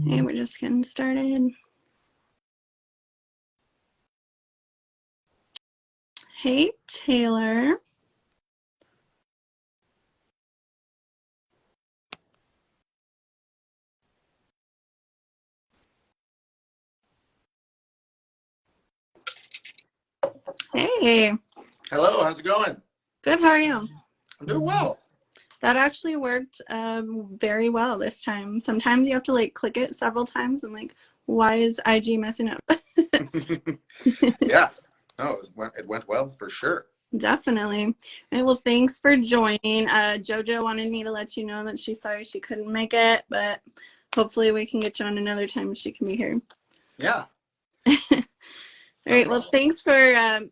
Okay, we're just getting started. Hey, Taylor. Hey. Hello, how's it going? Good, how are you? I'm doing well. That actually worked very well this time. Sometimes you have to like click it several times and like, why is IG messing up? Yeah, no, it went well for sure. Definitely. All right, well, thanks for joining. JoJo wanted me to let you know that she's sorry she couldn't make it, but hopefully we can get you on another time she can be here. Yeah, All no right. Well, problem. thanks for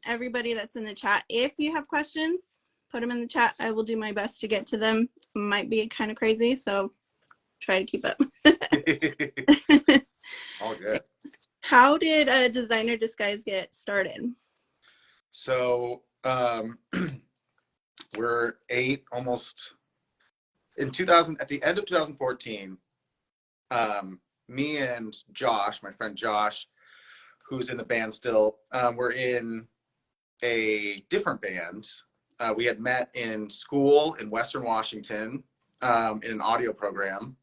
everybody that's in the chat. If you have questions, put them in the chat. I will do my best to get to them. Might be kind of crazy, so try to keep up. All good. How did a designer disguise get started? So, we're almost in 2000, at the end of 2014. Me and Josh, my friend Josh, who's in the band still, we're in a different band. We had met in school in Western Washington, in an audio program.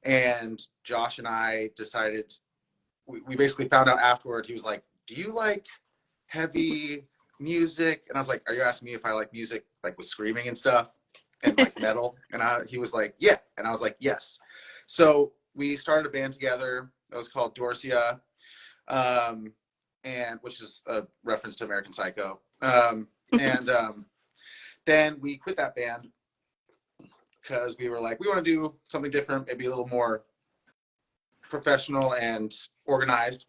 And Josh and I decided, we basically found out afterward, he was like, do you like heavy music? And I was like, are you asking me if I like music like with screaming and stuff and like metal? And he was like, yeah. And I was like, yes. So we started a band together that was called Dorsia, um, and which is a reference to American Psycho. And then we quit that band because we were like, we want to do something different, maybe a little more professional and organized,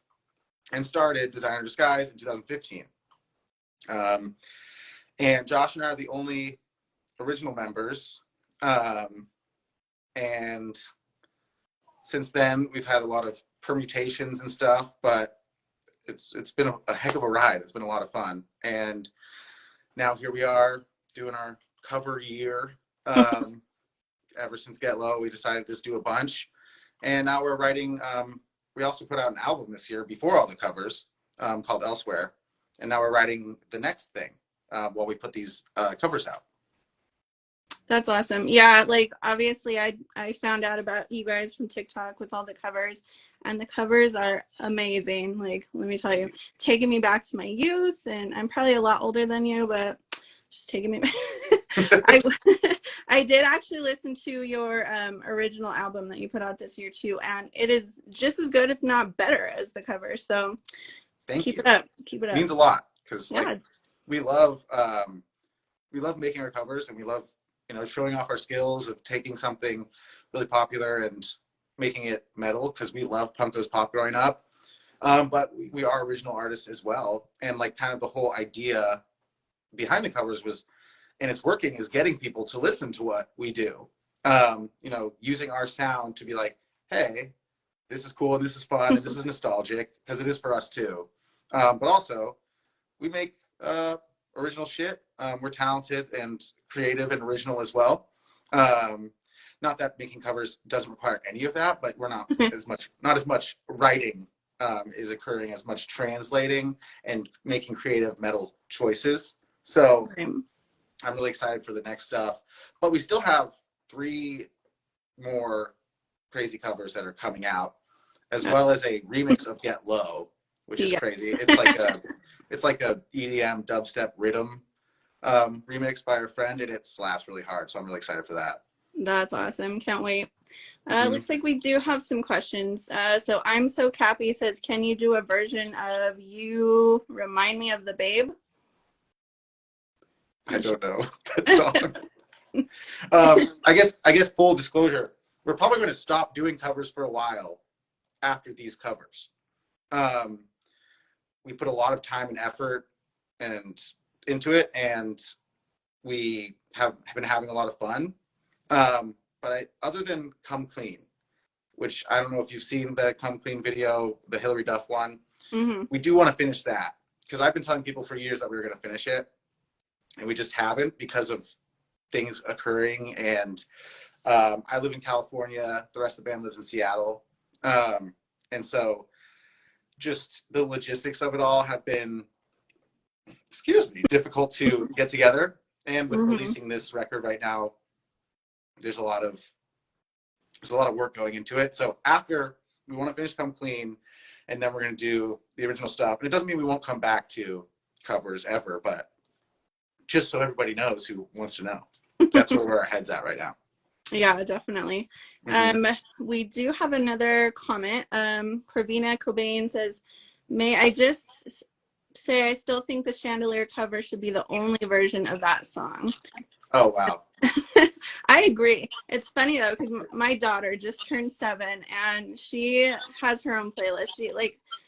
and started Designer Disguise in 2015. Um, and Josh and I are the only original members. Um, and since then, we've had a lot of permutations and stuff, but it's been a heck of a ride. It's been a lot of fun. And now here we are doing our cover year. Ever since Get Low, we decided to just do a bunch. And now we're writing, we also put out an album this year before all the covers, called Elsewhere. And now we're writing the next thing while we put these covers out. That's awesome. Yeah, like obviously I found out about you guys from TikTok with all the covers, and the covers are amazing. Like, let me tell you, taking me back to my youth, and I'm probably a lot older than you, but just taking me back. I I did actually listen to your original album that you put out this year too, and it is just as good, if not better, as the cover. So Thank keep you. it up. Keep it It up. means a lot because like Yeah. we love we love making our covers, and we love showing off our skills of taking something really popular and making it metal because we love punk goes pop growing up. But we are original artists as well, and like kind of the whole idea behind the covers was, and it's working, is getting people to listen to what we do. Using our sound to be like, hey, this is cool, and this is fun, and this is nostalgic because it is for us too. But also, we make original shit. We're talented and creative and original as well. Um, Not that making covers doesn't require any of that, but we're not as much writing is occurring as much translating and making creative metal choices. So I'm really excited for the next stuff. But we still have 3 more crazy covers that are coming out, as well as a remix of Get Low, which is Yeah. crazy. It's like a EDM dubstep rhythm remix by our friend, and it slaps really hard. So I'm really excited for that. That's awesome. Can't wait. Mm-hmm. Looks like we do have some questions. So I'm So Cappy says, can you do a version of You Remind Me of the Babe? I don't know that song. I guess full disclosure, we're probably going to stop doing covers for a while after these covers. Um, we put a lot of time and effort and into it, and we have been having a lot of fun. But other than Come Clean, which I don't know if you've seen the Come Clean video, the Hillary Duff one, we do want to finish that because I've been telling people for years that we were going to finish it, and we just haven't because of things occurring. And I live in California. The rest of the band lives in Seattle. And so just the logistics of it all have been, excuse me, difficult to get together. And with releasing this record right now, there's a lot of work going into it. So after we want to finish Come Clean, and then we're going to do the original stuff. And it doesn't mean we won't come back to covers ever, but just so everybody knows who wants to know. That's where our head's at right now. Yeah, definitely. We do have another comment. Pravina Cobain says, may I just say I still think the Chandelier cover should be the only version of that song. Oh, wow. I agree. It's funny though, because my daughter just turned 7 and she has her own playlist.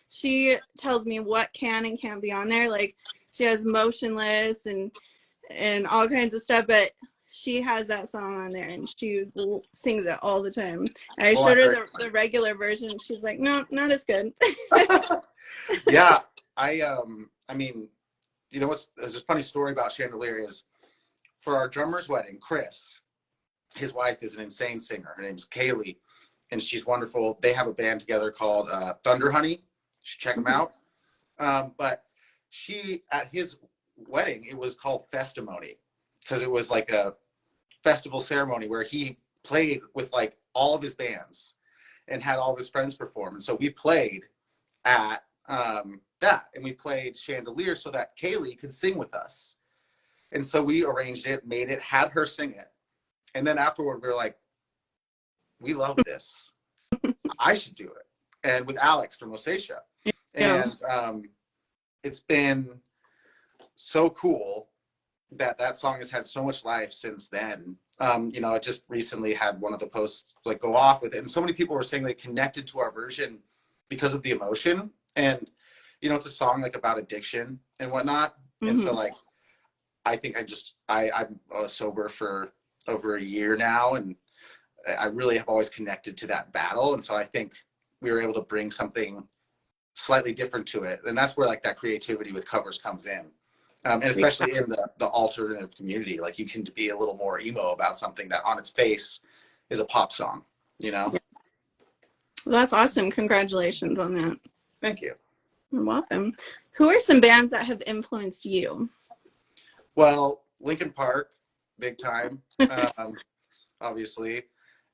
She tells me what can and can't be on there. Like she has Motionless and all kinds of stuff, but she has that song on there and she sings it all the time. And I showed her the regular version. She's like, no, not as good. Yeah. I mean, you know there's a funny story about Chandelier is for our drummer's wedding, Chris, his wife is an insane singer. Her name's Kaylee, and she's wonderful. They have a band together called Thunder Honey. You should check them out. But she, at his wedding, it was called Festimony because it was like a festival ceremony where he played with like all of his bands and had all of his friends perform. And so we played at that, and we played Chandelier so that Kaylee could sing with us. And so we arranged it, made it, had her sing it. And then afterward, we were like, we love this. I should do it. And with Alex from Osacea. And it's been so cool that song has had so much life since then. You know, I just recently had one of the posts like go off with it. And so many people were saying they connected to our version because of the emotion. And, you know, it's a song like about addiction and whatnot. And so like, I think I'm sober for over a year now, and I really have always connected to that battle. And so I think we were able to bring something slightly different to it. And that's where like that creativity with covers comes in. And especially in the alternative community, like you can be a little more emo about something that on its face is a pop song, you know? Yeah. Well, that's awesome. Congratulations on that. Thank you. You're welcome. Who are some bands that have influenced you? Well, Linkin Park, big time, obviously.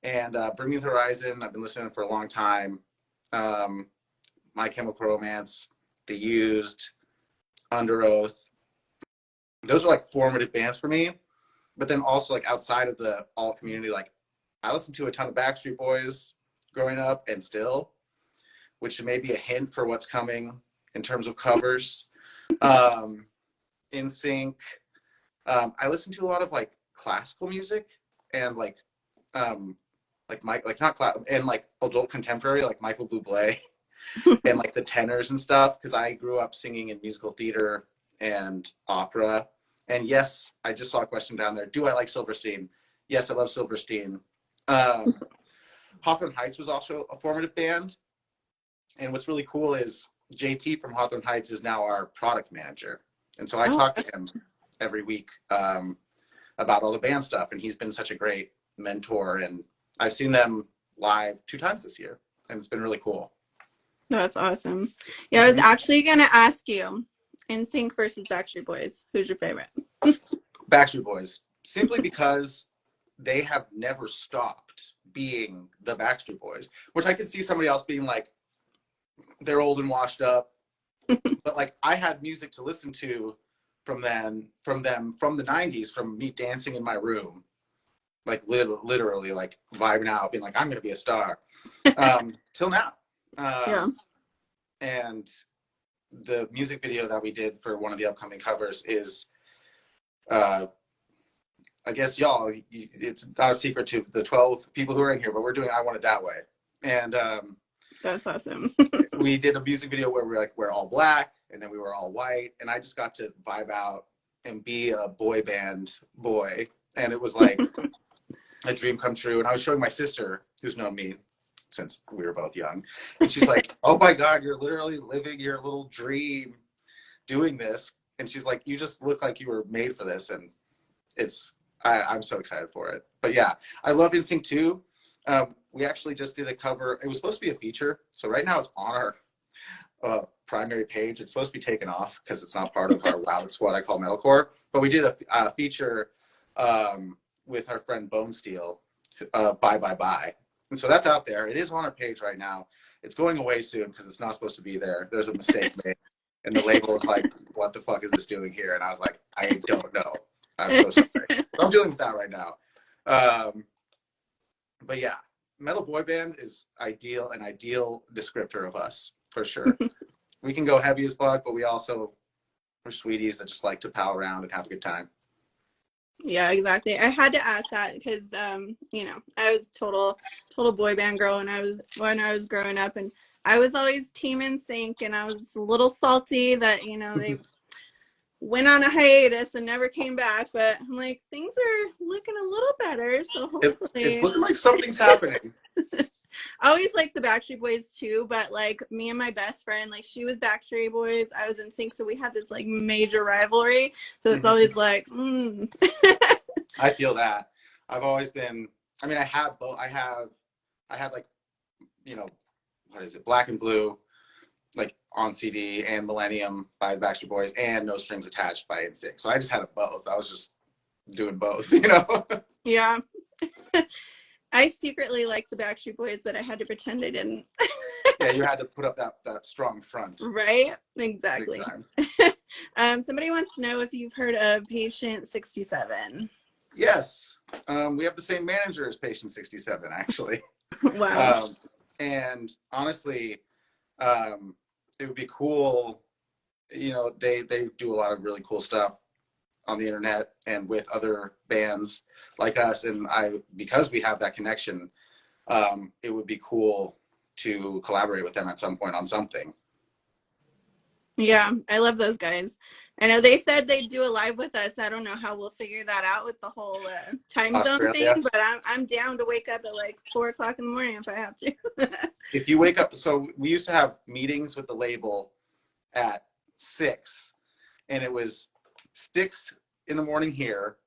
And Bring Me the Horizon, I've been listening for a long time. My Chemical Romance, The Used, Under Oath. Those are like formative bands for me. But then also like outside of the alt community, like I listened to a ton of Backstreet Boys growing up and still, which may be a hint for what's coming in terms of covers. NSYNC. I listen to a lot of like classical music and like adult contemporary, like Michael Bublé and like the tenors and stuff. Cause I grew up singing in musical theater and opera. And yes, I just saw a question down there. Do I like Silverstein? Yes, I love Silverstein. Hawthorne Heights was also a formative band. And what's really cool is JT from Hawthorne Heights is now our product manager. And so I talk to him every week about all the band stuff, and he's been such a great mentor, and I've seen them live 2 times this year, and it's been really cool. That's awesome. Yeah, I was actually gonna ask you, NSYNC versus Backstreet Boys, who's your favorite? Backstreet Boys, simply because they have never stopped being the Backstreet Boys, which I could see somebody else being like, they're old and washed up, but like I had music to listen to from them from the 90s, from me dancing in my room, like literally like vibing out, being like, I'm gonna be a star, till now. And the music video that we did for one of the upcoming covers is I guess y'all, it's not a secret to the 12 people who are in here, but we're doing I Want It That Way. And that's awesome. We did a music video where we're all black and then we were all white, and I just got to vibe out and be a boy band boy, and it was like a dream come true. And I was showing my sister, who's known me since we were both young, and she's like, oh my God, you're literally living your little dream doing this. And she's like, you just look like you were made for this. And I'm so excited for it. But yeah, I love NSYNC too. we actually just did a cover. It was supposed to be a feature. So right now it's on our primary page. It's supposed to be taken off because it's not part of our Wild Squad I Call Metalcore. But we did a feature with our friend Bone Steel, Bye Bye Bye. And so that's out there. It is on our page right now. It's going away soon because it's not supposed to be there. There's a mistake made. And the label was like, what the fuck is this doing here? And I was like, I don't know. I'm so sorry. So I'm dealing with that right now. But yeah, metal boy band is an ideal descriptor of us, for sure. We can go heavy as fuck, but we're sweeties that just like to pal around and have a good time. Yeah, exactly. I had to ask that because, you know, I was total boy band girl when I was growing up, and I was always Team NSYNC, and I was a little salty that, you know, they went on a hiatus and never came back. But I'm like, things are looking a little better, so hopefully it's looking like something's happening. I always liked the Backstreet Boys too, but like me and my best friend, like she was Backstreet Boys, I was NSYNC, so we had this like major rivalry. So it's always like, I feel that. I've always been. I mean, I have both. I had like, you know, what is it? Black and Blue, like on CD, and Millennium by Backstreet Boys, and No Strings Attached by NSYNC. So I just had it both. I was just doing both, you know. Yeah. I secretly liked the Backstreet Boys, but I had to pretend I didn't. Yeah, you had to put up that strong front. Right? Exactly. Somebody wants to know if you've heard of Patient 67. Yes. We have the same manager as Patient 67, actually. Wow. And honestly, it would be cool. You know, they do a lot of really cool stuff on the internet and with other bands like us, and because we have that connection, it would be cool to collaborate with them at some point on something. Yeah, I love those guys. I know they said they'd do a live with us. I don't know how we'll figure that out with the whole time zone thing, but I'm down to wake up at like 4:00 in the morning if I have to. If you wake up, so we used to have meetings with the label at 6, and it was 6 in the morning here.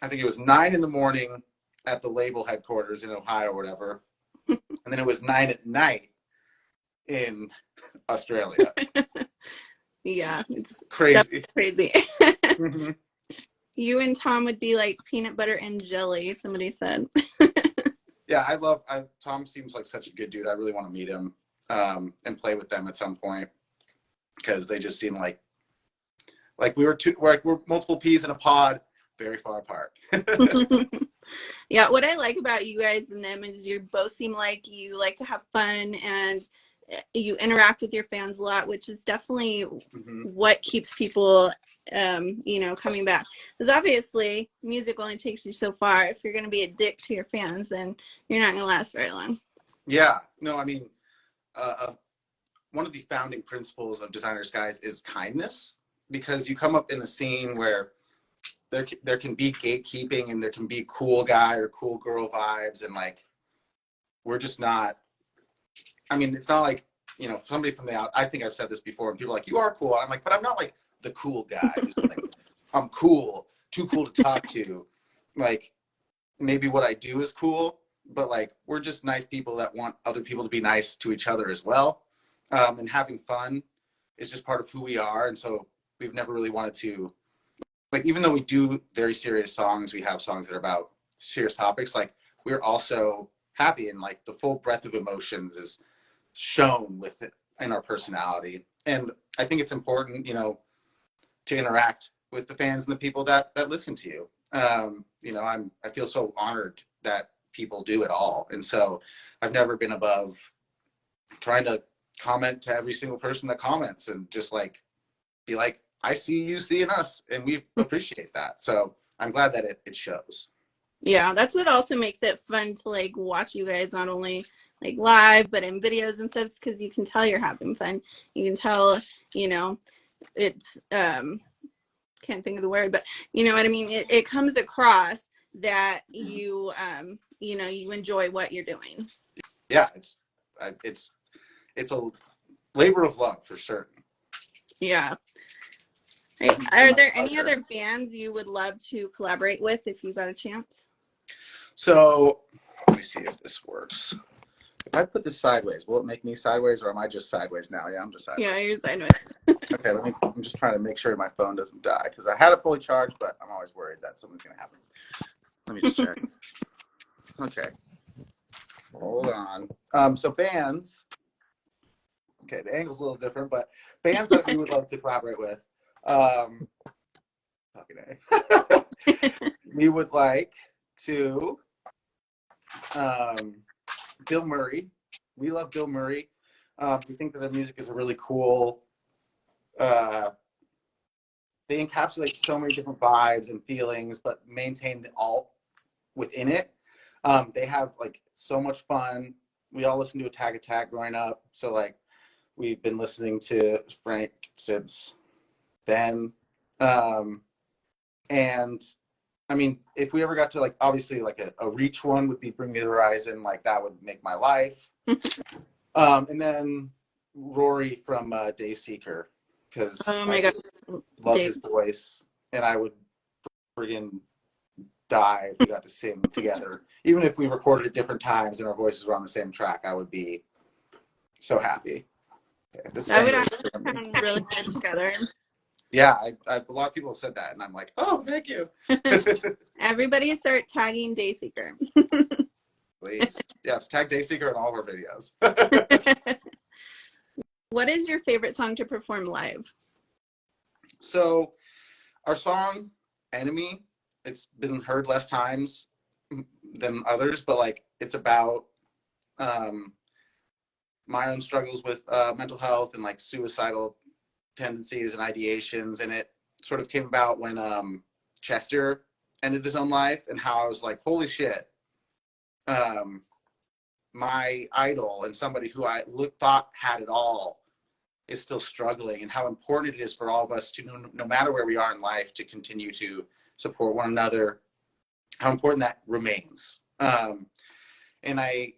I think it was 9 in the morning at the label headquarters in Ohio or whatever. And then it was 9 at night in Australia. Yeah, it's crazy. Crazy. You and Tom would be like peanut butter and jelly, somebody said. Yeah, Tom seems like such a good dude. I really want to meet him and play with them at some point, because they just seem like we're multiple peas in a pod, very far apart. Yeah, what I like about you guys and them is you both seem like you like to have fun and you interact with your fans a lot, which is definitely what keeps people you know, coming back, because obviously music only takes you so far. If you're going to be a dick to your fans, then you're not going to last very long. Yeah, no, I mean, one of the founding principles of Designer Skies is kindness, because you come up in a scene where there can be gatekeeping and there can be cool guy or cool girl vibes, and like we're just not. I mean, it's not like, you know, somebody from the out. I think I've said this before, and people are like, "You are cool." And I'm like, but I'm not like the cool guy. Like, I'm cool, too cool to talk to. Like, maybe what I do is cool, but like we're just nice people that want other people to be nice to each other as well. And having fun is just part of who we are. And so we've never really wanted to, like, even though we do very serious songs, we have songs that are about serious topics, like we're also happy, and like the full breadth of emotions is shown with it in our personality. And I think it's important, you know, to interact with the fans and the people that listen to you. You know, I feel so honored that people do it all. And so I've never been above trying to comment to every single person that comments and just like be like, I see you seeing us, and we appreciate that. So I'm glad that it shows. Yeah, that's what also makes it fun to like watch you guys, not only like live but in videos and stuff, because you can tell you're having fun. You can tell, you know, it's can't think of the word, but you know what I mean. It comes across that you you know, you enjoy what you're doing. Yeah, it's a labor of love for certain. Yeah. Right. Are there any other bands you would love to collaborate with if you got a chance? So Let me see if this works. If I put this sideways, will it make me sideways, or am I just sideways now? Yeah, I'm just sideways. Yeah, you're sideways. Okay, I'm just trying to make sure my phone doesn't die, because I had it fully charged, but I'm always worried that something's going to happen. Let me just check. Okay. Hold on. So bands. Okay, the angle's a little different, but bands that we would love to collaborate with. Fucking A. We would like to. Bill Murray. We love Bill Murray. We think that their music is a really cool. They encapsulate so many different vibes and feelings, but maintain the alt within it. They have like so much fun. We all listened to Attack Attack growing up, so like we've been listening to Frank since then. And I mean, if we ever got to like, obviously like a reach one would be Bring Me the Horizon, like that would make my life. And then Rory from Dayseeker, because Oh my I god, just love his voice, and I would friggin' die if we got to sing together. Even if we recorded at different times and our voices were on the same track, I would be so happy. Okay, that would actually sound really good together. Yeah, a lot of people have said that, and I'm like, oh, thank you. Everybody start tagging Dayseeker. Please. Yes, tag Dayseeker in all of our videos. What is your favorite song to perform live? So our song, Enemy, it's been heard less times than others, but like it's about my own struggles with mental health and like suicidal tendencies and ideations, and it sort of came about when Chester ended his own life, and how I was like, holy shit, my idol and somebody who I thought had it all is still struggling, and how important it is for all of us to, no matter where we are in life, to continue to support one another, how important that remains. And I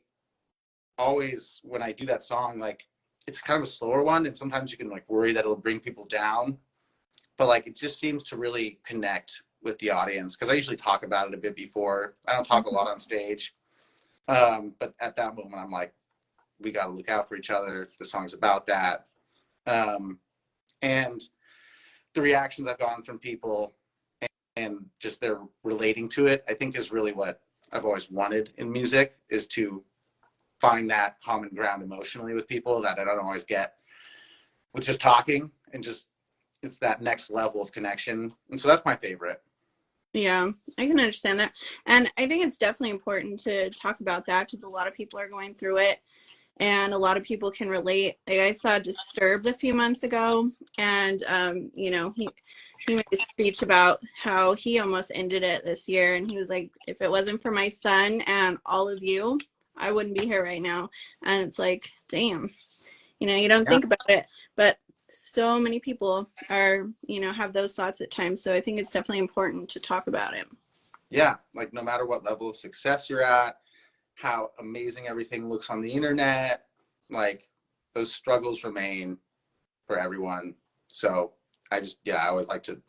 always, when I do that song, like it's kind of a slower one, and sometimes you can like worry that it'll bring people down, but like it just seems to really connect with the audience, because I usually talk about it a bit before. I don't talk a lot on stage, but at that moment I'm like, we got to look out for each other. The song's about that. And the reactions I've gotten from people and just their relating to it, I think is really what I've always wanted in music, is to find that common ground emotionally with people that I don't always get with just talking, and just, it's that next level of connection. And so that's my favorite. Yeah, I can understand that. And I think it's definitely important to talk about that, because a lot of people are going through it and a lot of people can relate. Like I saw Disturbed a few months ago, and you know, he made a speech about how he almost ended it this year, and he was like, if it wasn't for my son and all of you, I wouldn't be here right now. And it's like, damn, you know, you don't think about it, but so many people are, you know, have those thoughts at times. So I think it's definitely important to talk about it. Yeah, like no matter what level of success you're at, how amazing everything looks on the internet, like those struggles remain for everyone. So I always like to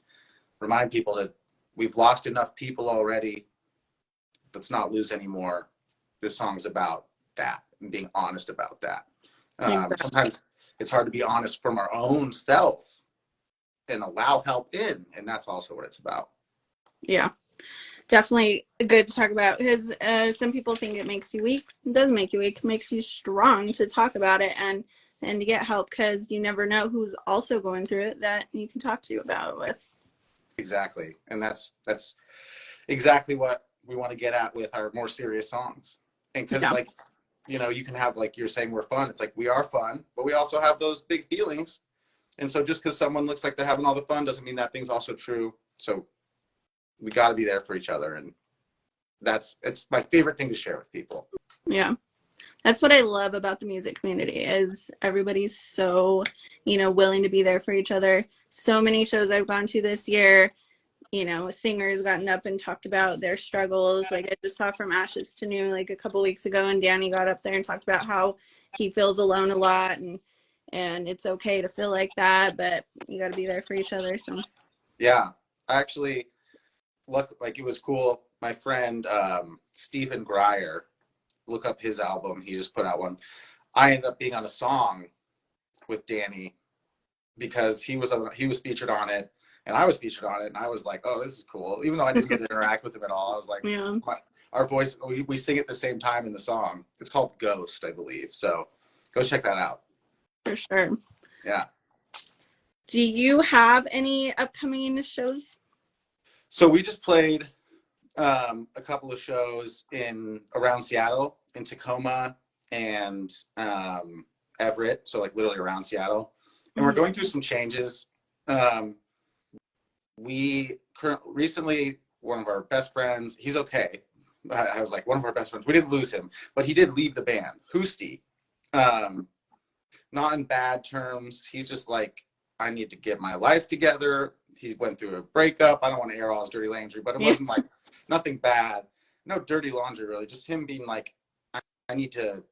remind people that we've lost enough people already. Let's not lose any more. This song's about that, and being honest about that. Exactly. Sometimes it's hard to be honest from our own self and allow help in, and that's also what it's about. Yeah, definitely good to talk about, because some people think it makes you weak. It doesn't make you weak. It makes you strong to talk about it and to get help, because you never know who's also going through it that you can talk to about it with. Exactly. And that's exactly what we want to get at with our more serious songs. And because like, you know, you can have, like you're saying, we're fun. It's like, we are fun, but we also have those big feelings. And so just because someone looks like they're having all the fun doesn't mean that thing's also true. So we got to be there for each other. And it's my favorite thing to share with people. Yeah. That's what I love about the music community, is everybody's so, you know, willing to be there for each other. So many shows I've gone to this year, you know, singers gotten up and talked about their struggles. Like I just saw From Ashes to New like a couple weeks ago, and Danny got up there and talked about how he feels alone a lot, and it's okay to feel like that, but you got to be there for each other. So yeah, I actually look like, it was cool. My friend Stephen Grier, look up his album. He just put out one. I ended up being on a song with Danny because he was featured on it, and I was featured on it, and I was like, oh, this is cool. Even though I didn't get to interact with him at all, I was like, Yeah, our voice, we sing at the same time in the song. It's called Ghost, I believe. So go check that out. for sure. Yeah. Do you have any upcoming shows? So we just played a couple of shows around Seattle, in Tacoma and Everett, so like literally around Seattle. And we're going through some changes. We recently, one of our best friends, he's okay. I was like, one of our best friends, we didn't lose him, but he did leave the band, Hoosty. Not in bad terms. He's just like, I need to get my life together. He went through a breakup. I don't want to air all his dirty laundry, but it wasn't like nothing bad. No dirty laundry, really. Just him being like, I need to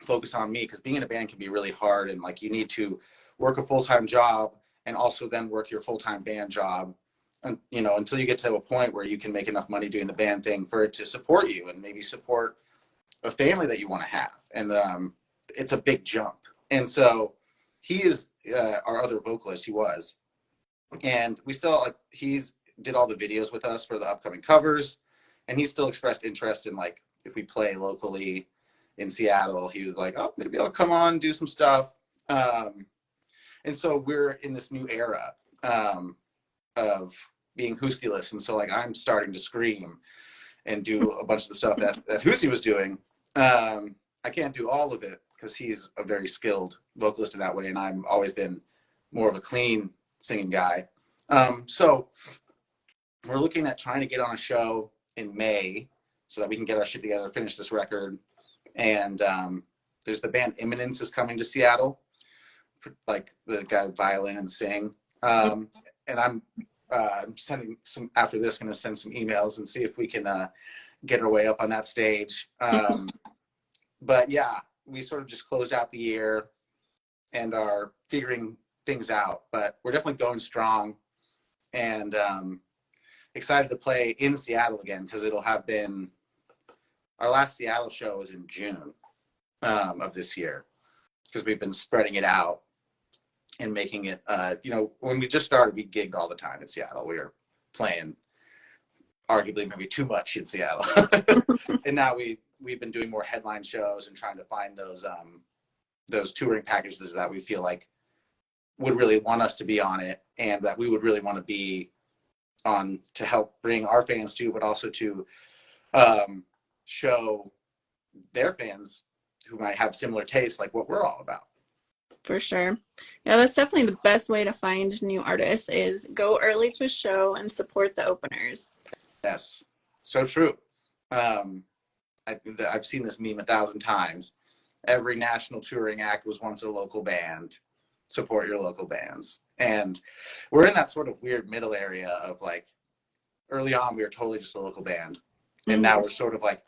focus on me, because being in a band can be really hard, and like you need to work a full-time job and also then work your full-time band job, and until you get to a point where you can make enough money doing the band thing for it to support you and maybe support a family that you want to have. And it's a big jump. And so he is our other vocalist. He was, and we still he's did all the videos with us for the upcoming covers, and he still expressed interest in like if we play locally in Seattle, he was like, oh, maybe I'll come on, do some stuff. And so we're in this new era of being Hoostyless. And so like I'm starting to scream and do a bunch of the stuff that Hoosty was doing. I can't do all of it because he's a very skilled vocalist in that way, and I've always been more of a clean singing guy. So we're looking at trying to get on a show in May so that we can get our shit together, finish this record. And there's the band Imminence is coming to Seattle, like the guy violin and sing. And I'm sending some, after this, going to send some emails and see if we can get our way up on that stage. But yeah, we sort of just closed out the year and are figuring things out, but we're definitely going strong, and excited to play in Seattle again, because it'll have been our last Seattle show was in June of this year, because we've been spreading it out and making it, when we just started, we gigged all the time in Seattle. We were playing arguably maybe too much in Seattle. And now we've been doing more headline shows and trying to find those touring packages that we feel like would really want us to be on it, and that we would really want to be on to help bring our fans to, but also to show their fans who might have similar tastes like what we're all about. For sure. Yeah, that's definitely the best way to find new artists, is go early to a show and support the openers. Yes, so true. I've seen this meme 1,000 times. Every national touring act was once a local band. Support your local bands. And we're in that sort of weird middle area of like, early on we were totally just a local band, and now we're sort of like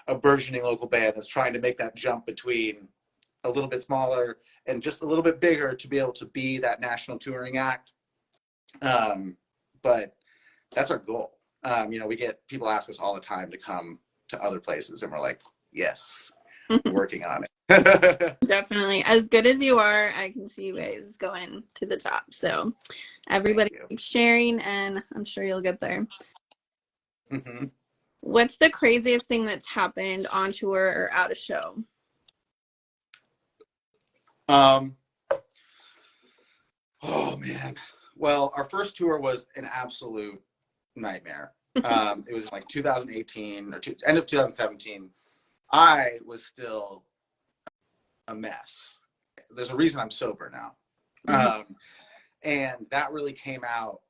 a burgeoning local band that's trying to make that jump between a little bit smaller and just a little bit bigger to be able to be that national touring act. But that's our goal. We get people ask us all the time to come to other places, and we're like, yes, we're working on it. Definitely. As good as you are, I can see you guys going to the top. So everybody keep sharing, and I'm sure you'll get there. Mm-hmm. What's the craziest thing that's happened on tour or out of show? Oh man. Well, our first tour was an absolute nightmare. It was like 2018 or end of 2017. I was still a mess. There's a reason I'm sober now. And that really came out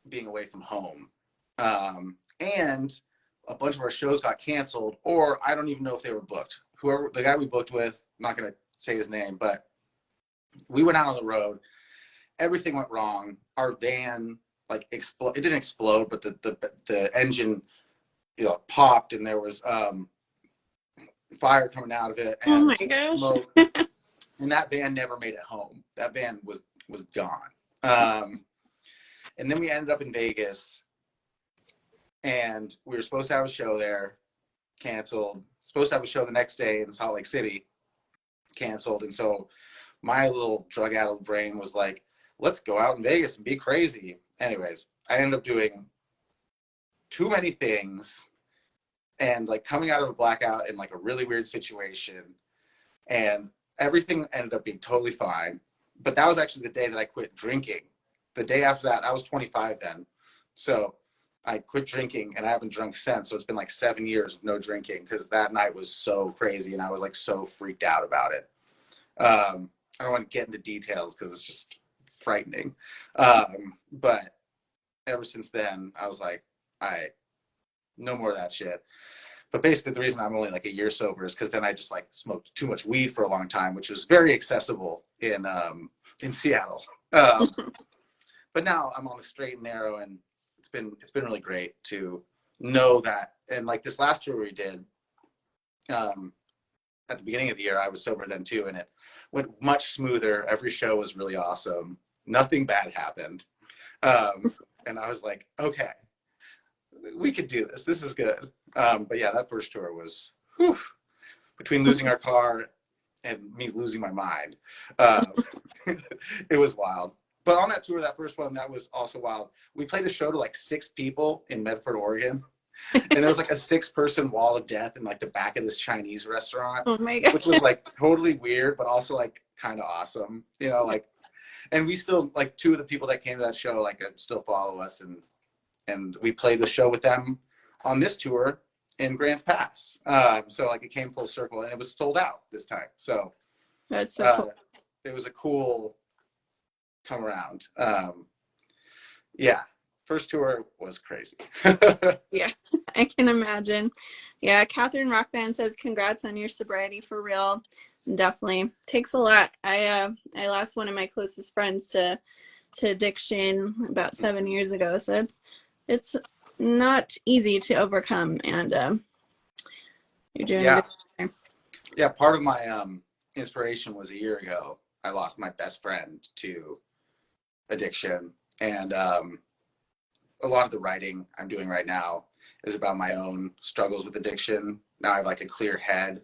being away from home. And a bunch of our shows got canceled, or I don't even know if they were booked. Whoever, the guy we booked with, I'm not going to say his name, but we went out on the road. Everything went wrong. Our van, like, it didn't explode, but the engine, popped, and there was fire coming out of it. And oh my gosh. smoke. And that van never made it home. That van was gone. And then we ended up in Vegas, and we were supposed to have a show there, canceled. supposed to have a show the next day in Salt Lake City, canceled. And so my little drug-addled brain was like, let's go out in Vegas and be crazy. Anyways, I ended up doing too many things and like coming out of a blackout in like a really weird situation, and everything ended up being totally fine. But that was actually the day that I quit drinking. The day after that, I was 25 then. So I quit drinking and I haven't drunk since. So it's been like 7 years of no drinking because that night was so crazy and I was like so freaked out about it. I don't want to get into details because it's just frightening. But ever since then, I was like, no more of that shit. But basically the reason I'm only like a year sober is because then I just like smoked too much weed for a long time, which was very accessible in Seattle. But now I'm on the straight and narrow, and it's been really great to know that. And like this last tour we did, at the beginning of the year, I was sober then too, and it went much smoother. Every show was really awesome. Nothing bad happened. And I was like, okay, we could do this. This is good. But yeah, that first tour was, whew, between losing our car and me losing my mind. It was wild. But on that tour, that first one, that was also wild. We played a show to like 6 people in Medford, Oregon. And there was like a 6-person wall of death in like the back of this Chinese restaurant, Oh my God. which was like totally weird, but also like kind of awesome, you know, like, and we still like 2 of the people that came to that show, like still follow us. And we played a show with them on this tour in Grants Pass. So like it came full circle and it was sold out this time. So That's so cool. it was a cool come around. Yeah. First tour was crazy. Yeah, I can imagine. Yeah, Catherine Rockband says, congrats on your sobriety for real. Definitely takes a lot. I lost one of my closest friends to addiction about 7 years ago. So it's not easy to overcome, and you're doing Yeah. good there. Yeah. Part of my inspiration was a year ago. I lost my best friend to addiction. And a lot of the writing I'm doing right now is about my own struggles with addiction. Now I have like a clear head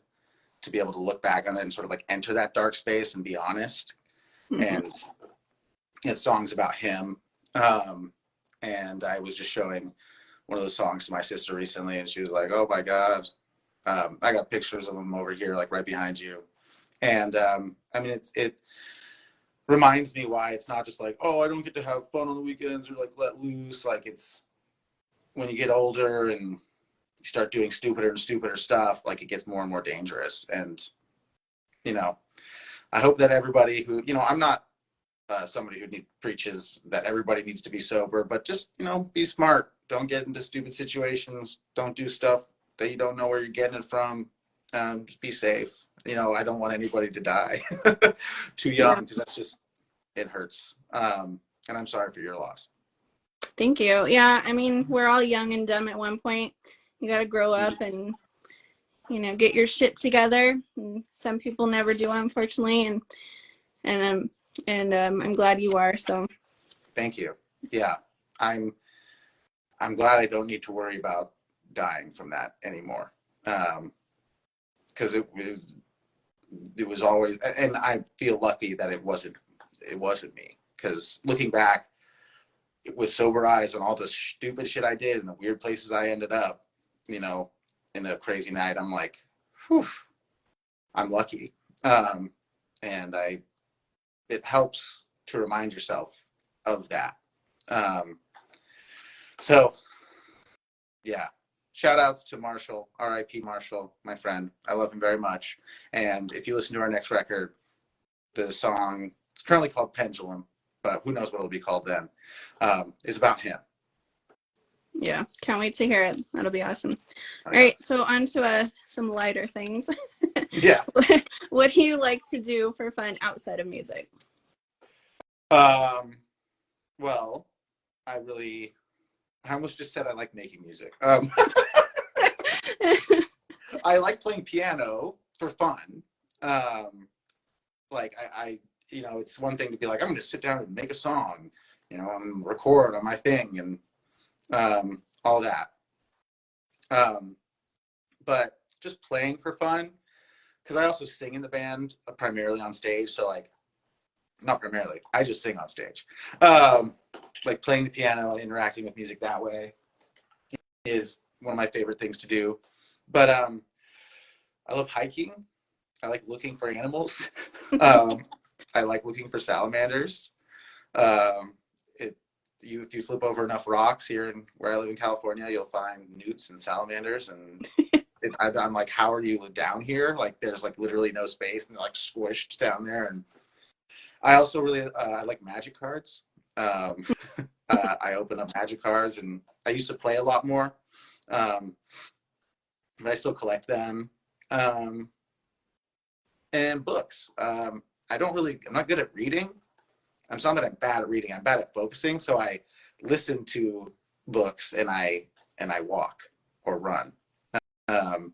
to be able to look back on it and sort of like enter that dark space and be honest. Mhm. And it's songs about him. And I was just showing one of those songs to my sister recently, and she was like, oh my God. I got pictures of him over here, like right behind you. And I mean, it reminds me why it's not just like, oh, I don't get to have fun on the weekends or like let loose. Like it's when you get older and you start doing stupider and stupider stuff, like it gets more and more dangerous. And, you know, I hope that everybody who, you know, I'm not somebody who preaches that everybody needs to be sober, but just, you know, be smart. Don't get into stupid situations. Don't do stuff that you don't know where you're getting it from. Just be safe. You know, I don't want anybody to die too young, because that's just, it hurts. And I'm sorry for your loss. Thank you. Yeah, I mean, we're all young and dumb at one point. You got to grow up and, you know, get your shit together. And some people never do, unfortunately. And I'm glad you are. So Thank you. Yeah, I'm glad I don't need to worry about dying from that anymore. Because it was always, and I feel lucky that it wasn't me. Because looking back with sober eyes on all the stupid shit I did and the weird places I ended up, you know, in a crazy night, I'm like, whew, I'm lucky. And it helps to remind yourself of that. So yeah, shout outs to Marshall, RIP Marshall, my friend. I love him very much. And if you listen to our next record, the song, it's currently called Pendulum, but who knows what it'll be called then, is about him. yeah, can't wait to hear it. That'll be awesome. All right, so on to some lighter things. Yeah. What do you like to do for fun outside of music? Well, I almost just said I like making music. I like playing piano for fun. Like I, you know, it's one thing to be like, I'm going to sit down and make a song, you know, and record on my thing and all that. But just playing for fun, because I also sing in the band primarily on stage. So like, not primarily, I just sing on stage. Like playing the piano and interacting with music that way is one of my favorite things to do. But I love hiking. I like looking for animals. I like looking for salamanders. Um, if you flip over enough rocks here in where I live in California, you'll find newts and salamanders. And I'm like, how are you down here? Like, there's like literally no space, and they're like squished down there. And I also really I like magic cards. I open up magic cards, and I used to play a lot more, but I still collect them. And books. I'm not good at reading. It's not that I'm bad at reading. I'm bad at focusing. So I listen to books and I walk or run. Um,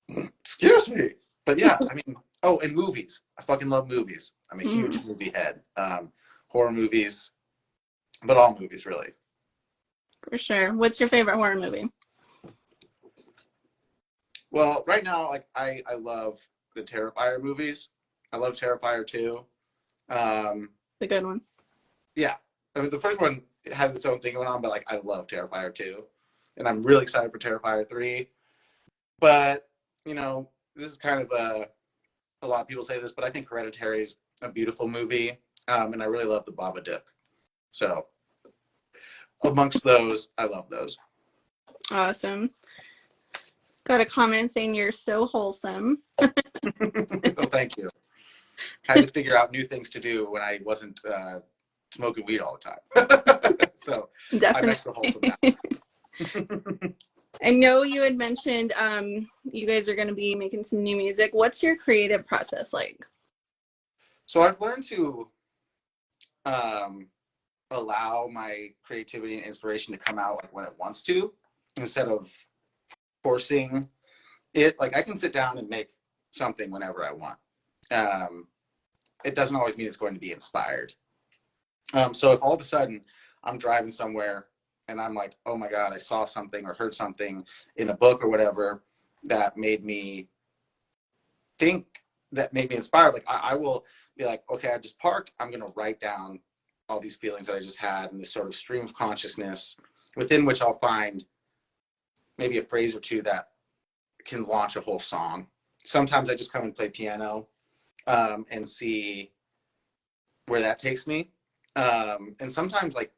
excuse me. But yeah, I mean, oh, and movies. I fucking love movies. I'm a huge movie head. Horror movies, but all movies really. For sure. What's your favorite horror movie? Well, right now, like I love the Terrifier movies. I love Terrifier 2. The good one. Yeah. I mean, the first one has its own thing going on, but like I love Terrifier 2. And I'm really excited for Terrifier 3. But, you know, this is kind of a lot of people say this, but I think Hereditary is a beautiful movie. And I really love the Babadook. So amongst those, I love those. Awesome. Got a comment saying you're so wholesome. Oh, thank you. I had to figure out new things to do when I wasn't smoking weed all the time. So Definitely. I'm extra wholesome now. I know you had mentioned you guys are going to be making some new music. What's your creative process like? So I've learned to allow my creativity and inspiration to come out like when it wants to, instead of forcing it. Like I can sit down and make something whenever I want. It doesn't always mean it's going to be inspired. So if all of a sudden I'm driving somewhere and I'm like, oh my God, I saw something or heard something in a book or whatever that made me think, that made me inspired, like I will be like, okay, I just parked. I'm going to write down all these feelings that I just had in this sort of stream of consciousness, within which I'll find maybe a phrase or two that can launch a whole song. Sometimes I just come and play piano and see where that takes me. And sometimes like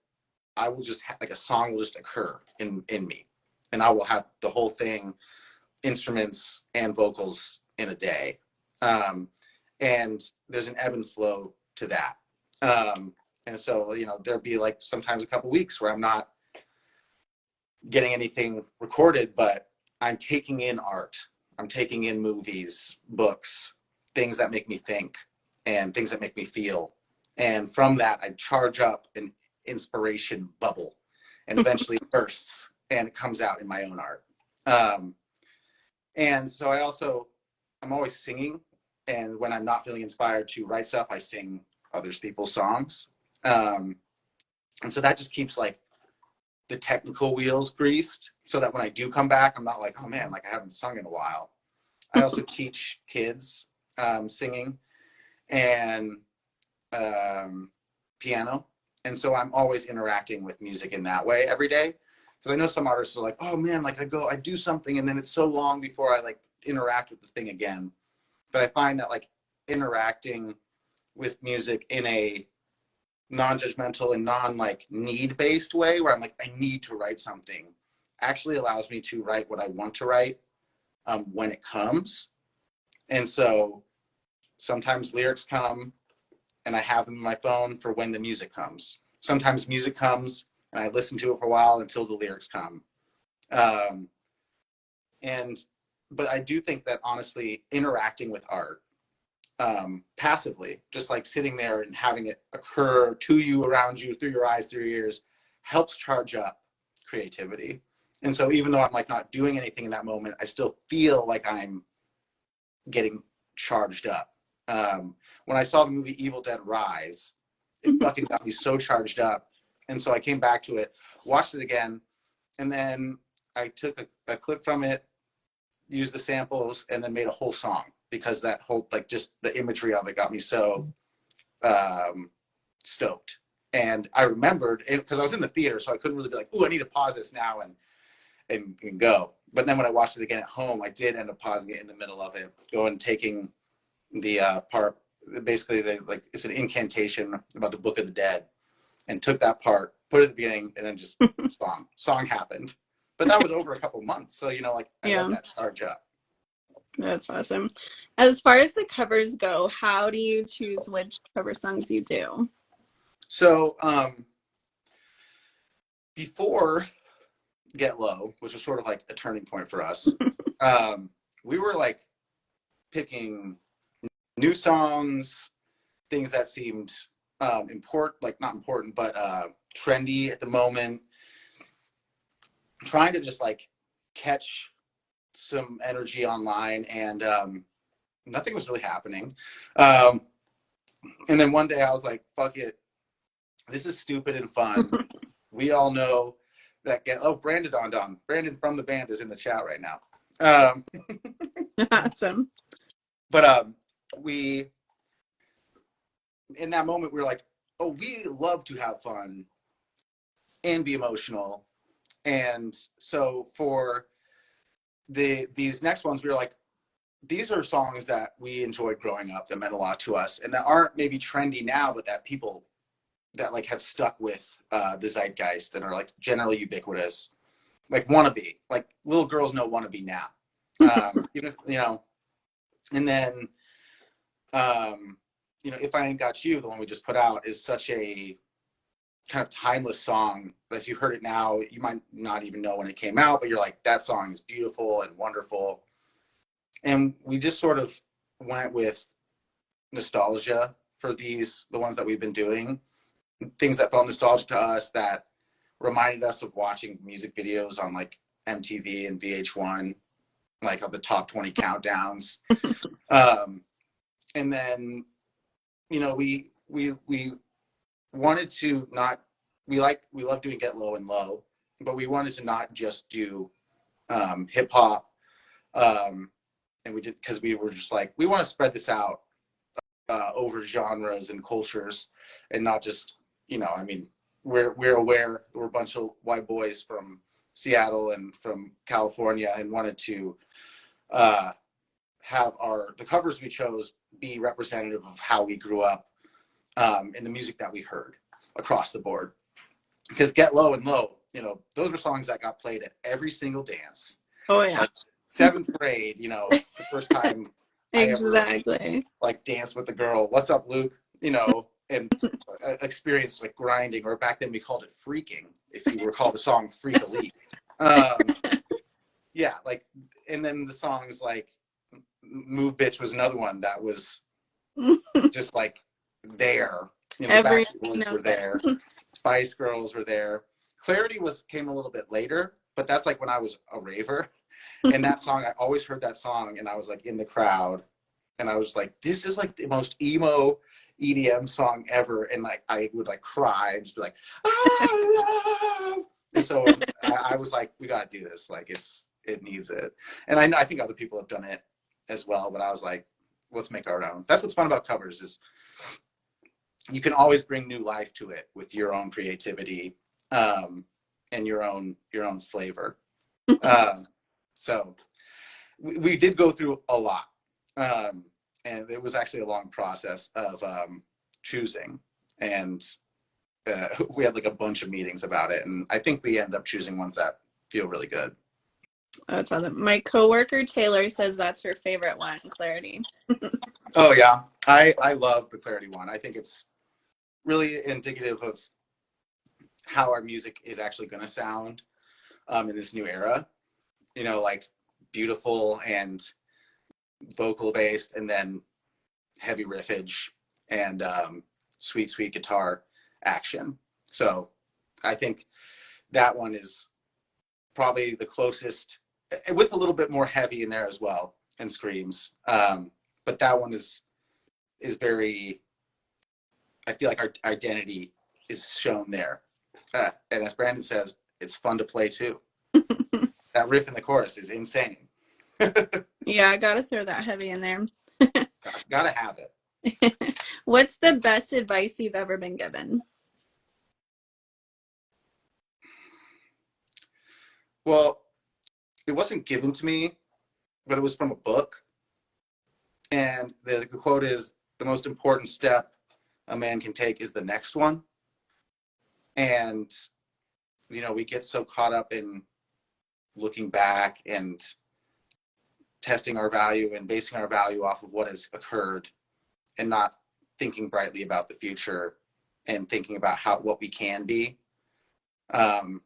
I will just like a song will just occur in me, and I will have the whole thing, instruments and vocals, in a day. And there's an ebb and flow to that. And so, you know, there'll be like sometimes a couple weeks where I'm not getting anything recorded, but I'm taking in art. I'm taking in movies, books, things that make me think and things that make me feel. And from that, I charge up an inspiration bubble, and eventually it bursts and it comes out in my own art. And so I'm always singing. And when I'm not feeling inspired to write stuff, I sing others people's songs. And so that just keeps like the technical wheels greased, so that when I do come back, I'm not like, oh man, like I haven't sung in a while. I also teach kids singing and piano. And so I'm always interacting with music in that way every day. Because I know some artists are like, oh man, like I do something and then it's so long before I like interact with the thing again. But I find that like interacting with music in a non-judgmental and like need-based way, where I'm like, I need to write something, actually allows me to write what I want to write when it comes. And so sometimes lyrics come and I have them in my phone for when the music comes. Sometimes music comes and I listen to it for a while until the lyrics come. But I do think that honestly, interacting with art passively, just like sitting there and having it occur to you, around you, through your eyes, through your ears, helps charge up creativity. And so even though I'm like not doing anything in that moment, I still feel like I'm getting charged up. When I saw the movie Evil Dead Rise, it fucking got me so charged up. And so I came back to it, watched it again, and then I took a clip from it, used the samples, and then made a whole song because that whole, like, just the imagery of it got me so stoked. And I remembered it because I was in the theater, so I couldn't really be like, "Ooh, I need to pause this now and go." But then when I watched it again at home, I did end up pausing it in the middle of it, going taking the part. Basically, like, it's an incantation about the Book of the Dead, and took that part, put it at the beginning, and then just song happened. But that was over a couple months, so like I let that charge up. That's awesome. As far as the covers go, how do you choose which cover songs you do? So before Get Low, which was sort of like a turning point for us, we were like picking new songs, things that seemed important, like not important, but trendy at the moment, trying to just like catch some energy online, and nothing was really happening. And then one day I was like, fuck it, this is stupid and fun. We all know that Brandon Don Brandon from the band is in the chat right now. Awesome. But we, in that moment, we were like, oh, we love to have fun and be emotional. And so for these next ones, we were like, these are songs that we enjoyed growing up, that meant a lot to us, and that aren't maybe trendy now, but that people that like have stuck with the zeitgeist, that are like generally ubiquitous, like Wannabe. Like, little girls know Wannabe now. Even if, and then If I Ain't Got You, the one we just put out, is such a kind of timeless song that if you heard it now, you might not even know when it came out, but you're like, that song is beautiful and wonderful. And we just sort of went with nostalgia for the ones that we've been doing, things that felt nostalgic to us, that reminded us of watching music videos on like MTV and VH1, like of the top 20 countdowns. And then, we wanted to not, we love doing Get Low and Low, but we wanted to not just do hip hop. And we did, because we were just like, we want to spread this out over genres and cultures, and not just, we're aware we're a bunch of white boys from Seattle and from California, and wanted to have the covers we chose be representative of how we grew up in the music that we heard across the board. Because Get Low and Low, those were songs that got played at every single dance. Oh yeah. Like, 7th grade, the first time exactly. I ever like danced with a girl. What's up, Luke? And experienced like grinding, or back then we called it freaking, if you recall the song Freak a Leak. Yeah, like, and then the songs like Move Bitch was another one that was just like there. Backstreet Boys were there. Spice Girls were there. Clarity came a little bit later, but that's like when I was a raver. And that song, I always heard that song, and I was like in the crowd, and I was like, this is like the most emo EDM song ever. And like I would like cry and just be like, ah! And so I was like, we gotta do this. Like, it needs it. And I think other people have done it as well, but I was like, let's make our own. That's what's fun about covers, is you can always bring new life to it with your own creativity, and your own flavor. So we did go through a lot, and it was actually a long process of choosing, and we had like a bunch of meetings about it, and I think we ended up choosing ones that feel really good. That's awesome. My coworker Taylor says that's her favorite one, Clarity. Oh yeah, I love the Clarity one. I think it's really indicative of how our music is actually going to sound in this new era. Like beautiful and vocal based, and then heavy riffage and sweet guitar action. So I think that one is probably the closest, with a little bit more heavy in there as well, and screams. But that one is very, I feel like our identity is shown there. And as Brandon says, it's fun to play too. That riff in the chorus is insane. Yeah, I gotta throw that heavy in there. Gotta have it. What's the best advice you've ever been given? Well, it wasn't given to me, but it was from a book. And the quote is, the most important step a man can take is the next one. And, we get so caught up in looking back and testing our value and basing our value off of what has occurred and not thinking brightly about the future and thinking about what we can be. Um,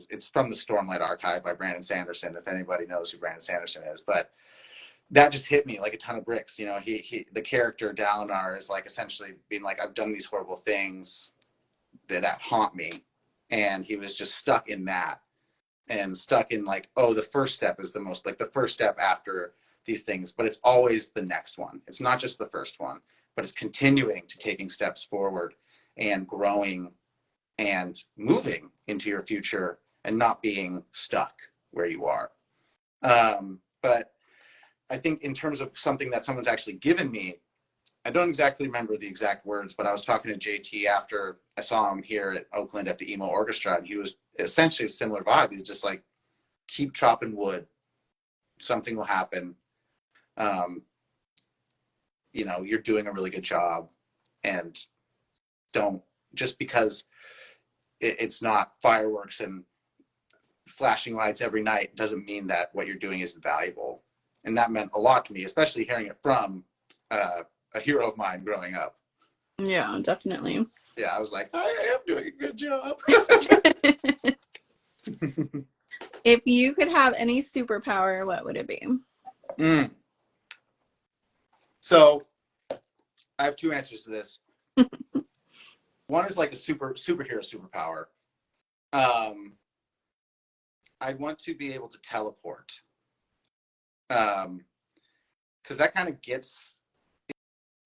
it's from the Stormlight Archive by Brandon Sanderson, if anybody knows who Brandon Sanderson is, but that just hit me like a ton of bricks. The character Dalinar is like essentially being like, I've done these horrible things that haunt me. And he was just stuck in that and stuck in like, oh, the first step is the first step after these things, but it's always the next one. It's not just the first one, but it's continuing to taking steps forward and growing and moving into your future and not being stuck where you are. But I think in terms of something that someone's actually given me, I don't exactly remember the exact words, but I was talking to JT after I saw him here at Oakland at the Emo Orchestra, and he was essentially a similar vibe. He's just like, keep chopping wood. Something will happen. You're doing a really good job, and don't, just because it's not fireworks and flashing lights every night doesn't mean that what you're doing isn't valuable. And that meant a lot to me, especially hearing it from a hero of mine growing up. Yeah, definitely. Yeah, I was like, I am doing a good job. If you could have any superpower, what would it be? So I have two answers to this. One is like a superhero superpower. I'd want to be able to teleport. Because that kind of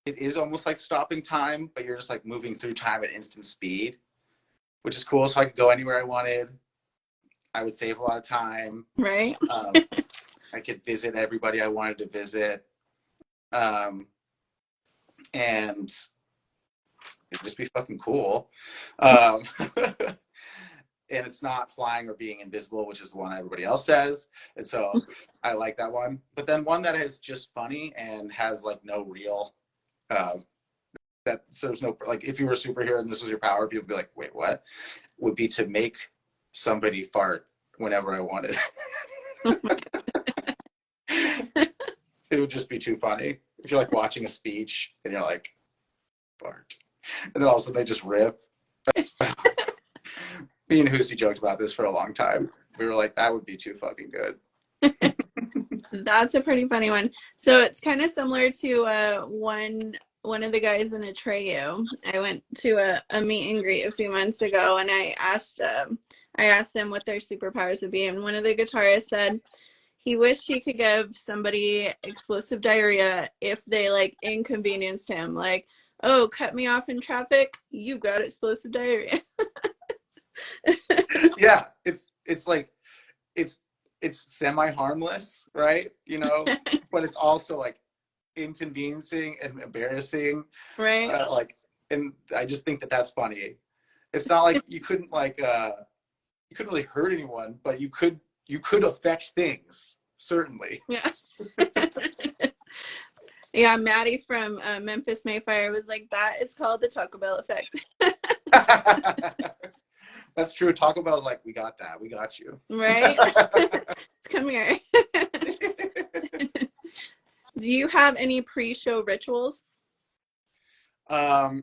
it is almost like stopping time, but you're just like moving through time at instant speed, which is cool. So I could go anywhere I wanted. I would save a lot of time. Right? I could visit everybody I wanted to visit. And it'd just be fucking cool. And it's not flying or being invisible, which is the one everybody else says. And so I like that one. But then one that is just funny and has like no real, that serves no, like if you were a superhero and this was your power, people would be like, wait, what? Would be to make somebody fart whenever I wanted. It would just be too funny. If you're like watching a speech and you're like, fart. And then all of a sudden they just rip. Me and Hoosie joked about this for a long time. We were like, that would be too fucking good. That's a pretty funny one. So it's kind of similar to one of the guys in Atreyu. I went to a meet and greet a few months ago, and I asked them what their superpowers would be, and one of the guitarists said he wished he could give somebody explosive diarrhea if they like inconvenienced him. Like, oh, cut me off in traffic, you got explosive diarrhea. Yeah, it's like it's semi-harmless, right? But it's also like inconveniencing and embarrassing, Right? and I just think that that's funny. It's not like you couldn't you couldn't really hurt anyone, but you could affect things, certainly. Yeah. Yeah, Maddie from Memphis Mayfire was like, that is called the Taco Bell effect. That's true. Taco Bell's like, we got that. We got you. Right? Come here. Do you have any pre-show rituals? Yeah.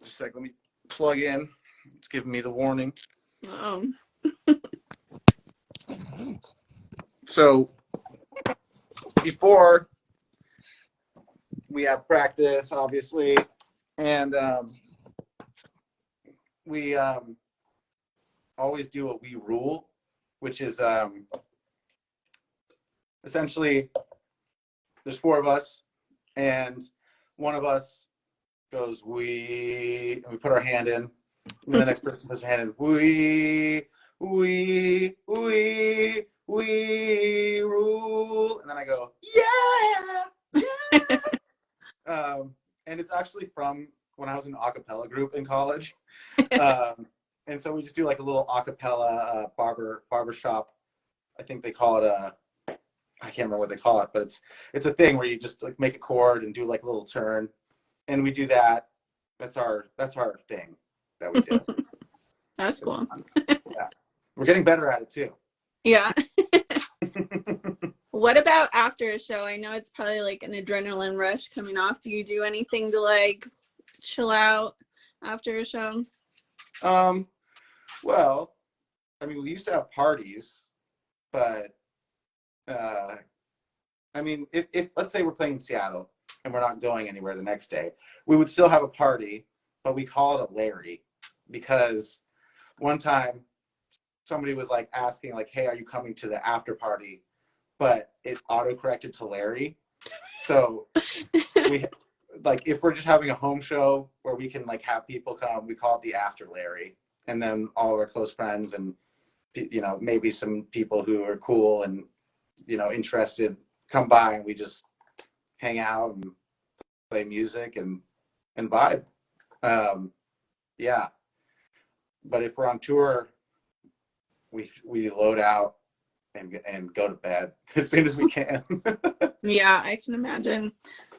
Just like, let me plug in. It's giving me the warning. So before we have practice, obviously, and we always do what we rule, which is essentially there's four of us, and one of us goes we, and we put our hand in, and the next person puts their hand in we, we rule. And then I go, yeah, yeah. And it's actually from when I was in an a cappella group in college. And so we just do like a little a cappella barbershop. I think they call it I can't remember what they call it, but it's a thing where you just like make a chord and do like a little turn. And we do that. That's our thing that we do. That's It's cool. fun. Yeah. We're getting better at it too. Yeah. What about after a show? I know it's probably like an adrenaline rush coming off. Do you do anything to like chill out after a show? Well, I mean, we used to have parties, but I mean, if let's say we're playing in Seattle and we're not going anywhere the next day, we would still have a party, but we call it a Larry because one time somebody was like asking like, "Hey, are you coming to the after party?" But it auto-corrected to Larry. So we like if we're just having a home show where we can like have people come, we call it the after Larry, and then all of our close friends and maybe some people who are cool and interested come by and we just hang out and play music and vibe. Yeah, but if we're on tour, we load out and go to bed as soon as we can. Yeah, I can imagine.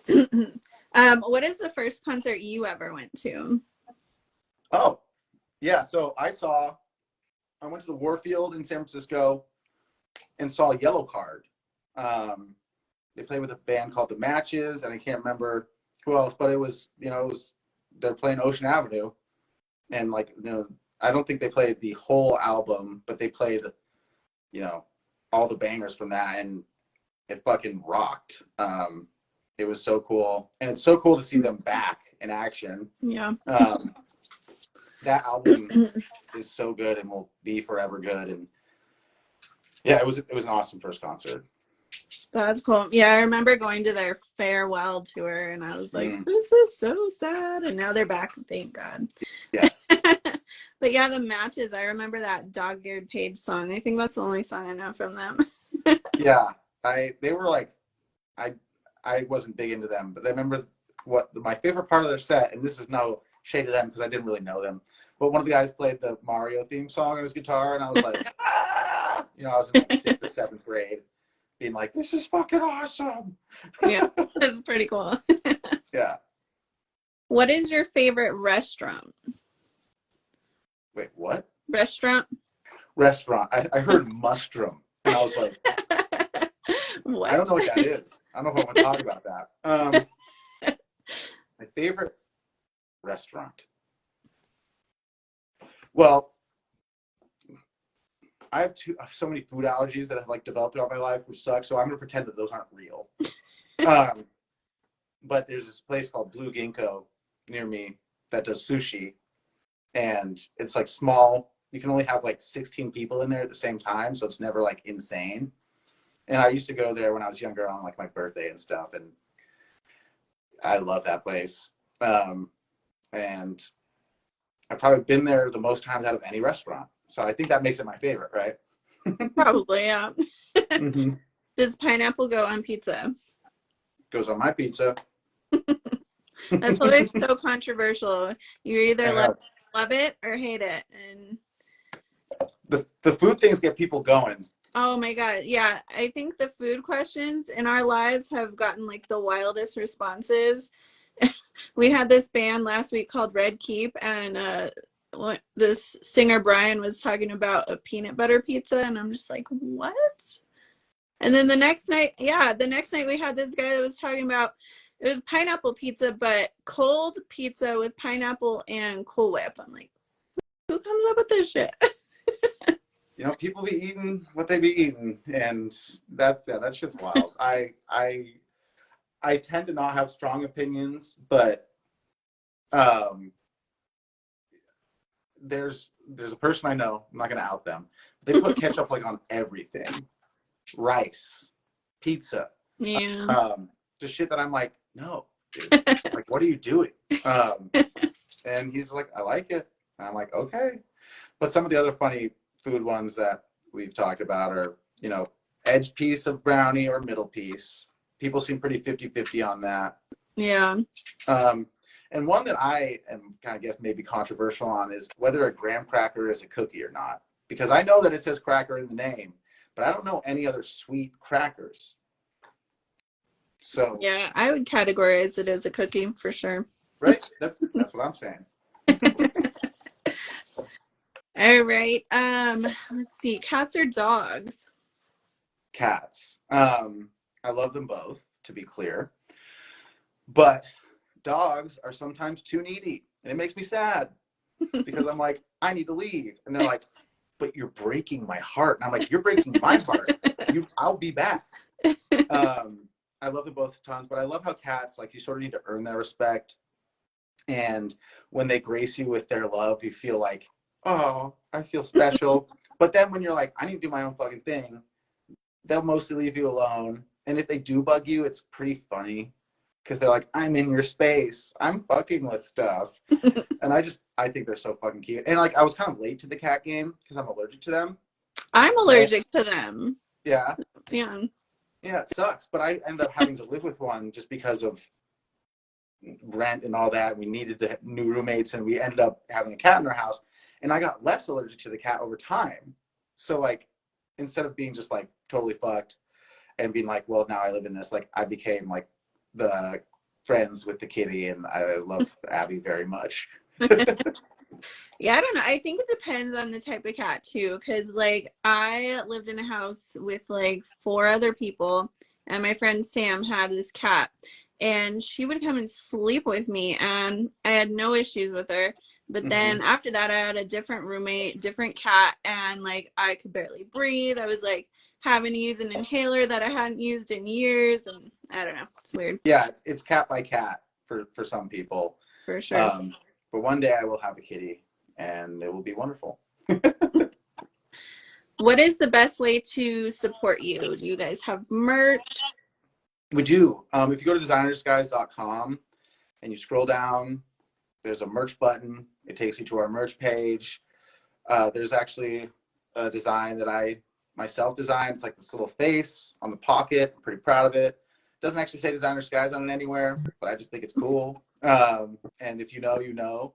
What is the first concert you ever went to? Oh, yeah. So I went to the Warfield in San Francisco and saw Yellowcard. They played with a band called The Matches, and I can't remember who else, but it was they're playing Ocean Avenue, and like I don't think they played the whole album, but they played all the bangers from that, and it fucking rocked. It was so cool, and it's so cool to see them back in action. Yeah. That album is so good and will be forever good, and yeah, it was an awesome first concert. That's cool. Yeah, I remember going to their farewell tour and I was like, this is so sad. And now they're back, thank God. Yes. But yeah, The Matches, I remember that Dog-Eared Page song. I think that's the only song I know from them. Yeah. They were like, I wasn't big into them, but I remember my favorite part of their set, and this is no shade to them because I didn't really know them, but one of the guys played the Mario theme song on his guitar, and I was like, ah! I was in like 6th or 7th grade, being like, this is fucking awesome. Yeah, it's pretty cool. Yeah. What is your favorite restaurant? Wait, what? Restaurant? I heard mustrum, and I was like, what? I don't know what that is. I don't know if I want to talk about that. My favorite restaurant. Well, I have so many food allergies that I've like developed throughout my life, which sucks. So I'm gonna pretend that those aren't real. But there's this place called Blue Ginkgo near me that does sushi, and it's like small. You can only have like 16 people in there at the same time, so it's never like insane. And I used to go there when I was younger on like my birthday and stuff, and I love that place. And I've probably been there the most times out of any restaurant. So I think that makes it my favorite, right? Probably, yeah. Mm-hmm. Does pineapple go on pizza? Goes on my pizza. That's always so controversial. You either love it or hate it. And the food things get people going. oh my God. Yeah. I think the food questions in our lives have gotten like the wildest responses. We had this band last week called Red Keep, and this singer Brian was talking about a peanut butter pizza, and I'm just like, what? And then the next night we had this guy that was talking about it was pineapple pizza, but cold pizza with pineapple and Cool Whip. I'm like, who comes up with this shit? People be eating what they be eating, and that shit's wild. I tend to not have strong opinions, but there's a person I know, I'm not gonna out them. They put ketchup like on everything. Rice, pizza. Yeah. Just shit that I'm like, no, dude. Like, what are you doing? And he's like, I like it. And I'm like, okay. But some of the other funny food ones that we've talked about are, you know, edge piece of brownie or middle piece. People seem pretty 50-50 on that. Yeah. And one that I am kind of guess maybe controversial on is whether a graham cracker is a cookie or not. Because I know that it says cracker in the name, but I don't know any other sweet crackers. So Yeah, I would categorize it as a cookie for sure. right, that's what I'm saying. All right. Let's see. Cats or dogs? Cats. I love them both, to be clear. But dogs are sometimes too needy, and it makes me sad because I'm like, I need to leave, and they're like, but you're breaking my heart, and I'm like, you're breaking my heart. I'll be back. I love them both tons, but I love how cats, like, you sort of need to earn their respect, and when they grace you with their love, you feel like, oh, I feel special. But then when you're like, I need to do my own fucking thing, they'll mostly leave you alone, and if they do bug you, it's pretty funny. Because they're like, I'm in your space. I'm fucking with stuff. And I think they're so fucking cute. And like, I was kind of late to the cat game because I'm allergic to them. I'm allergic to them. Yeah. Yeah. Yeah, it sucks. But I ended up having to live with one just because of rent and all that. We needed new roommates, and we ended up having a cat in our house. And I got less allergic to the cat over time. So like, instead of being just like totally fucked and being like, well, now I live in this, like I became like the friends with the kitty, and I love Abby very much. Yeah, I don't know. I think it depends on the type of cat too, because like I lived in a house with like 4 other people, and my friend Sam had this cat, and she would come and sleep with me, and I had no issues with her. But then after that, I had a different roommate, different cat, and like I could barely breathe. I was like having to use an inhaler that I hadn't used in years, and I don't know. It's weird. Yeah, it's cat by cat for some people. For sure. But one day I will have a kitty, and it will be wonderful. What is the best way to support you? Do you guys have merch? We do. If you go to designersguys.com and you scroll down, there's a merch button. It takes you to our merch page. There's actually a design that I myself designed. It's like this little face on the pocket. I'm pretty proud of it. It doesn't actually say Designer Skies on it anywhere, but I just think it's cool. And if you know, you know.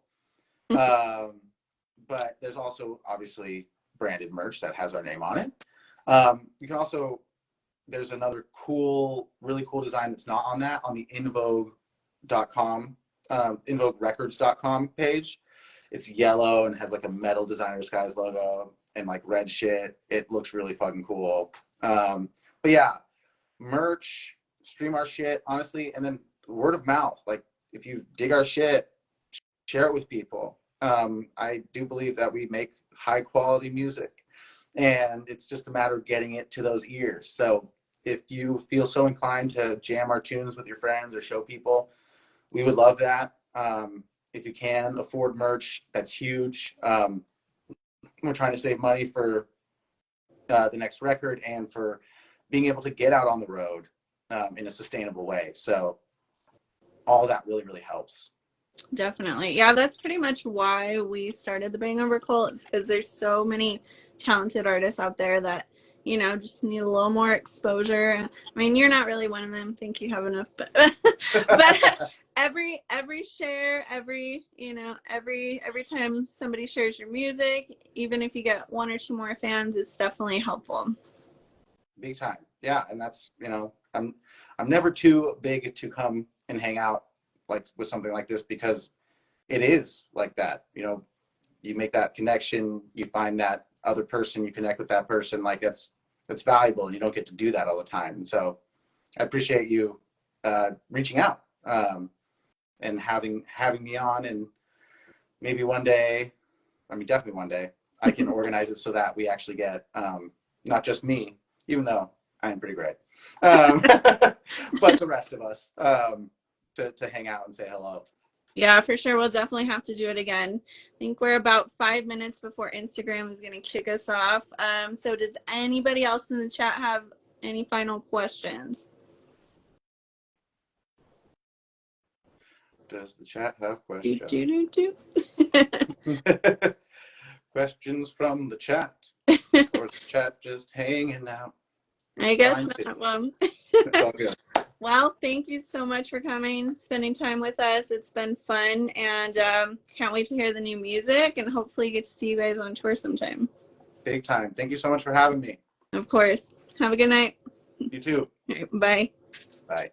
But there's also obviously branded merch that has our name on it. You can also, there's another really cool design that's not on that, on the invogue.com, invoguerecords.com page. It's yellow and has like a metal Designer Skies logo and like red shit. It looks really fucking cool. But yeah, merch, stream our shit, honestly, and then word of mouth. Like, if you dig our shit, share it with people. I do believe that we make high quality music, and it's just a matter of getting it to those ears. So if you feel so inclined to jam our tunes with your friends or show people, we would love that. If you can afford merch, that's huge. We're trying to save money for the next record and for being able to get out on the road in a sustainable way. So all that really, really helps. Definitely. Yeah, that's pretty much why we started the Bang Over Cult. It's because there's so many talented artists out there that, you know, just need a little more exposure. I mean, you're not really one of them. Think you have enough, but but every share, every time somebody shares your music, even if you get 1 or 2 more fans, it's definitely helpful. Big time. Yeah, and that's, you know, I'm never too big to come and hang out like with something like this, because it is like that. You know, you make that connection, you find that other person, you connect with that person. Like, that's valuable, and you don't get to do that all the time. And so I appreciate you reaching out and having me on, and maybe one day, I mean, definitely one day, I can organize it so that we actually get not just me, even though I am pretty great, but the rest of us to hang out and say hello. Yeah, for sure. We'll definitely have to do it again. I think we're about 5 minutes before Instagram is going to kick us off. So does anybody else in the chat have any final questions? Does the chat have questions? questions from the chat, or the chat just hanging out? I guess Trying to. not. Well, It's all good. well, thank you so much for coming, spending time with us. It's been fun, and can't wait to hear the new music, and hopefully get to see you guys on tour sometime. Big time. Thank you so much for having me. Of course. Have a good night. You too. All right, bye. Bye.